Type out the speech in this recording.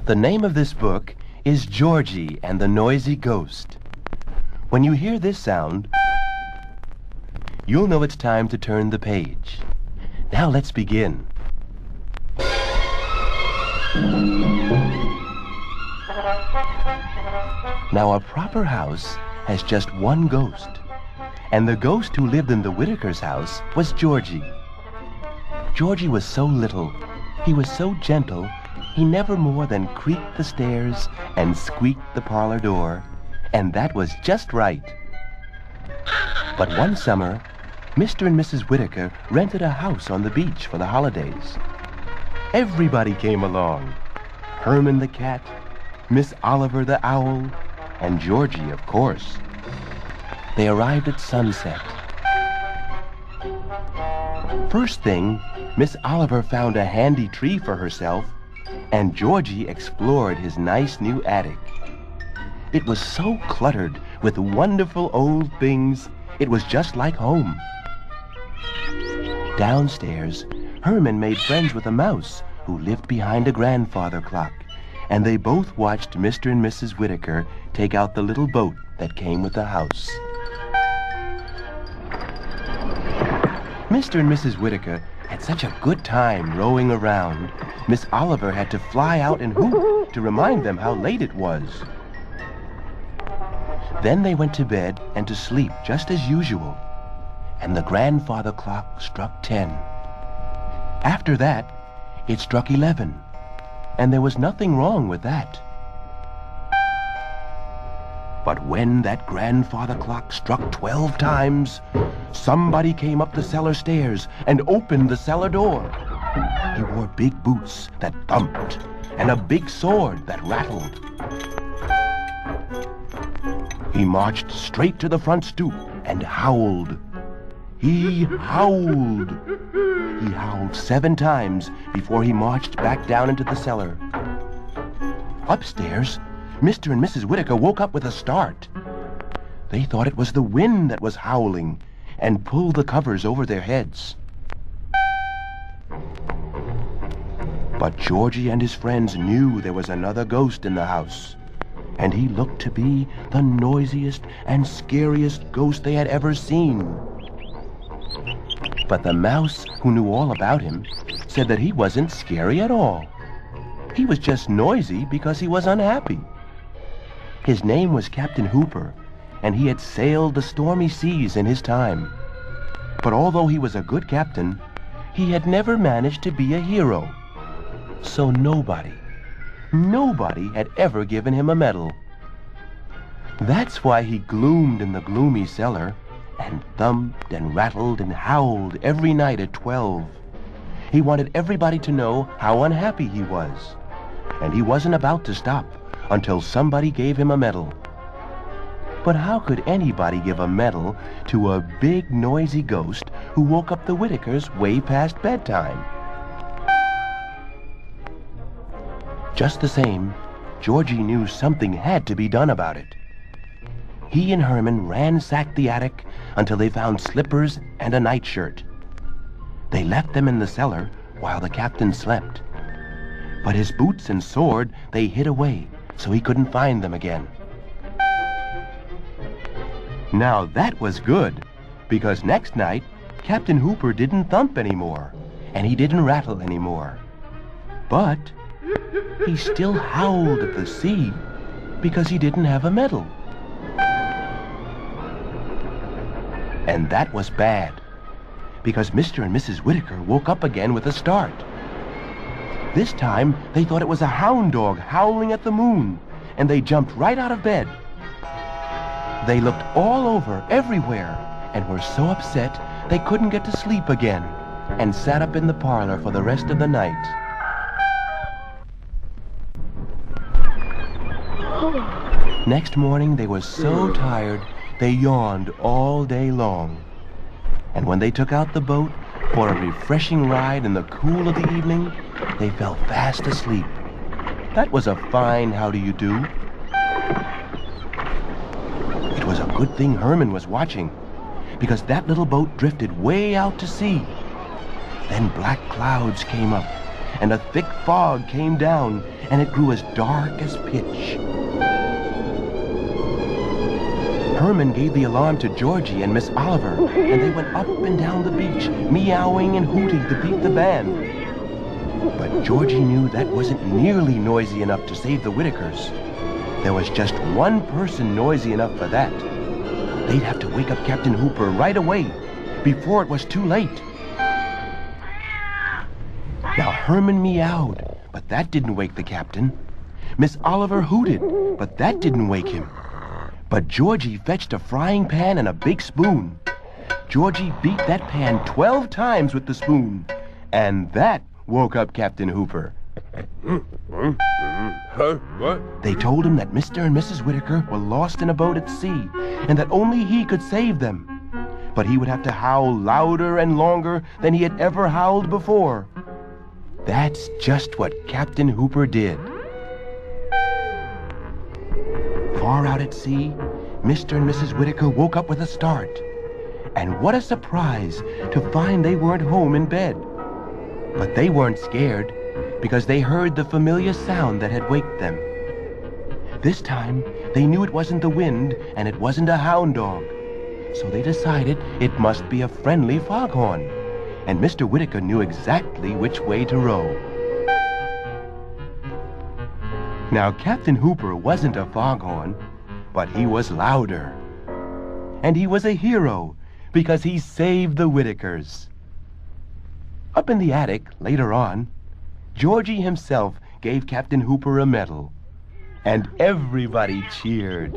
The name of this book is Georgie and the Noisy Ghost. When you hear this sound, you'll know it's time to turn the page. Now let's begin. Now a proper house has just one ghost, and the ghost who lived in the Whitakers' house was Georgie. Georgie was so little, he was so gentle, he never more than creaked the stairs and squeaked the parlor door, and that was just right. But one summer, Mr. and Mrs. Whitaker rented a house on the beach for the holidays. Everybody came along. Herman the cat, Miss Oliver the owl, and Georgie, of course. They arrived at sunset. First thing, Miss Oliver found a handy tree for herself, and Georgie explored his nice new attic. It was so cluttered with wonderful old things, it was just like home. Downstairs, Herman made friends with a mouse who lived behind a grandfather clock, and they both watched Mr. and Mrs. Whitaker take out the little boat that came with the house. Mr. and Mrs. Whitaker had such a good time rowing around, Miss Oliver had to fly out and hoot to remind them how late it was. Then they went to bed and to sleep just as usual, and the grandfather clock struck 10. After that, it struck 11, and there was nothing wrong with that. But when that grandfather clock struck 12 times, somebody came up the cellar stairs and opened the cellar door. He wore big boots that thumped and a big sword that rattled. He marched straight to the front stoop and howled. He howled. He howled 7 times before he marched back down into the cellar. Upstairs, Mr. and Mrs. Whitaker woke up with a start. They thought it was the wind that was howling and pulled the covers over their heads. But Georgie and his friends knew there was another ghost in the house, and he looked to be the noisiest and scariest ghost they had ever seen. But the mouse, who knew all about him, said that he wasn't scary at all. He was just noisy because he was unhappy. His name was Captain Hooper, and he had sailed the stormy seas in his time. But although he was a good captain, he had never managed to be a hero. So nobody had ever given him a medal. That's why he gloomed in the gloomy cellar and thumped and rattled and howled every night at 12. He wanted everybody to know how unhappy he was, and he wasn't about to stop until somebody gave him a medal. But how could anybody give a medal to a big noisy ghost who woke up the Whitakers way past bedtime? Just the same, Georgie knew something had to be done about it. He and Herman ransacked the attic until they found slippers and a nightshirt. They left them in the cellar while the captain slept. But his boots and sword they hid away so he couldn't find them again. Now that was good, because next night, Captain Hooper didn't thump anymore, and he didn't rattle anymore. But he still howled at the sea because he didn't have a medal. And that was bad, because Mr. and Mrs. Whitaker woke up again with a start. This time, they thought it was a hound dog howling at the moon, and they jumped right out of bed. They looked all over, everywhere, and were so upset they couldn't get to sleep again, and sat up in the parlor for the rest of the night. Next morning, they were so tired, they yawned all day long. And when they took out the boat for a refreshing ride in the cool of the evening, they fell fast asleep. That was a fine how do you do. It was a good thing Herman was watching, because that little boat drifted way out to sea. Then black clouds came up, and a thick fog came down, and it grew as dark as pitch. Herman gave the alarm to Georgie and Miss Oliver, and they went up and down the beach, meowing and hooting to beat the band. But Georgie knew that wasn't nearly noisy enough to save the Whitakers. There was just one person noisy enough for that. They'd have to wake up Captain Hooper right away, before it was too late. Now Herman meowed, but that didn't wake the captain. Miss Oliver hooted, but that didn't wake him. But Georgie fetched a frying pan and a big spoon. Georgie beat that pan 12 times with the spoon, and that woke up Captain Hooper. What? They told him that Mr. and Mrs. Whitaker were lost in a boat at sea, and that only he could save them. But he would have to howl louder and longer than he had ever howled before. That's just what Captain Hooper did. Far out at sea, Mr. and Mrs. Whitaker woke up with a start. And what a surprise to find they weren't home in bed. But they weren't scared, because they heard the familiar sound that had waked them. This time, they knew it wasn't the wind and it wasn't a hound dog. So they decided it must be a friendly foghorn. And Mr. Whitaker knew exactly which way to row. Now, Captain Hooper wasn't a foghorn, but he was louder. And he was a hero, because he saved the Whitakers. Up in the attic, later on, Georgie himself gave Captain Hooper a medal, and everybody cheered.